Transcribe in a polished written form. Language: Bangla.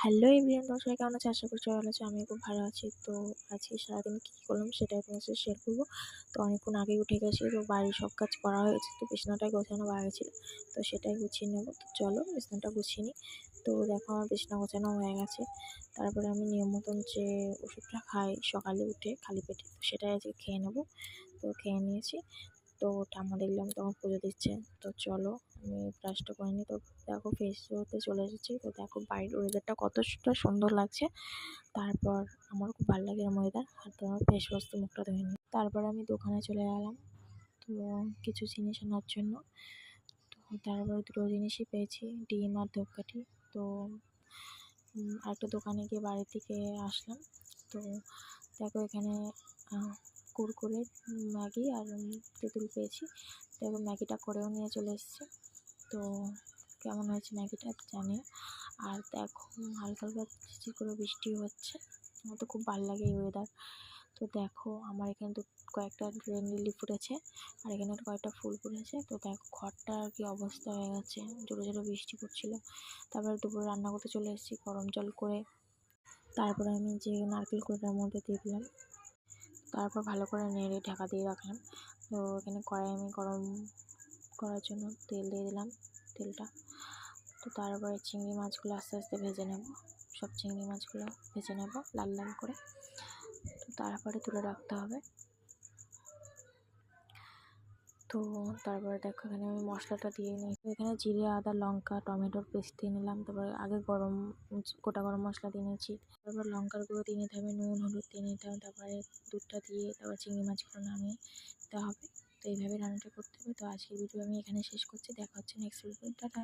হ্যালো এভরিওয়ান, তোমার সবাই কেমন আছে? আশা করছি ভালো আছো। আমি খুব ভালো আছি। তো আজকে সারাদিন কী কী করলাম সেটাই তোমার সাথে শেয়ার করবো। তো অনেকক্ষণ আগেই উঠে গেছি, তো বাড়ির সব কাজ করা হয়েছে, তো বিছানাটাই গোছানো বাকি ছিল, তো সেটাই গুছিয়ে নেবো। তো চলো বিছানাটা গুছিয়ে নিই। তো দেখো আমার বিছানা গোছানো হয়ে গেছে। তারপরে আমি নিয়ম মতন যে ওষুধটা খাই সকালে উঠে খালি পেটে, তো সেটাই আজকে খেয়ে নেবো। তো খেয়ে নিয়েছি। তো ঠাম্মা দেখলাম তখন পুজো দিচ্ছে। তো চলো আমি ব্রাশটা করে নিই। তো দেখো ফ্রেশ হতে চলে এসেছি। তো দেখো বাইরের ওয়েদারটা কতটা সুন্দর লাগছে। তারপর আমার খুব ভালো লাগে এরম ওয়েদার। আর তো আমার ফেস ওয়াশ দিয়ে মুখটা ধুয়ে নিই। তারপরে আমি দোকানে চলে গেলাম তো কিছু জিনিস আনার জন্য। তো তারপরে দুটো জিনিসই পেয়েছি, ডিম আর ধূপকাঠি। তো আরেকটা দোকানে গিয়ে বাড়ি থেকে আসলাম। তো দেখো এখানে কুরকুরে, ম্যাগি আর তেঁতুল পেয়েছি। তো এবার ম্যাগিটা করেও নিয়ে চলে এসেছি। তো কেমন হয়েছে ম্যাগিটা জানিও। আর দেখো হালকা হালকা ঝিরঝির করে বৃষ্টি হচ্ছে। আমার তো খুব ভালো লাগে এই ওয়েদার। তো দেখো আমার এখানে তো কয়েকটা রেন লিলি ফুটেছে, আর এখানে কয়েকটা ফুল ফুটেছে। তো দেখো ঘরটা আর কি অবস্থা হয়ে গেছে, জোরে জোরে বৃষ্টি পড়ছিল। তারপরে দুপুরে রান্না করতে চলে এসেছি গরম জল করে। তারপরে আমি যে নারকেল কোড়াটার মধ্যে দিয়ে দিলাম। তারপর ভালো করে নেড়ে ঢাকা দিয়ে রাখলাম। তো এখানে কড়াই আমি গরম করার জন্য তেল দিয়ে দিলাম, তেলটা। তো তারপরে চিংড়ি মাছগুলো আস্তে আস্তে ভেজে নেব। সব চিংড়ি মাছগুলো ভেজে নেব লাল লাল করে। তো তারপরে তুলে রাখতে হবে। তো তারপরে দেখো এখানে আমি মশলাটা দিয়ে নিই। এখানে জিরে, আদা, লঙ্কা, টমেটোর পেস্ট দিয়ে নিলাম। তারপরে আগে গোটা গরম মশলা দিয়ে নিয়েছি। তারপর লঙ্কার গুঁড়ো দিয়ে নিতে হবে, নুন হলুদ দিয়ে নিতে হবে। তারপরে দুধটা দিয়ে তারপর চিংড়ি মাছগুলো নামিয়ে দিতে হবে। তো এইভাবে রান্নাটা করতে হবে। তো আজকের ভিডিও আমি এখানে শেষ করছি। দেখা হচ্ছে নেক্সট ভিডিও। টাটা।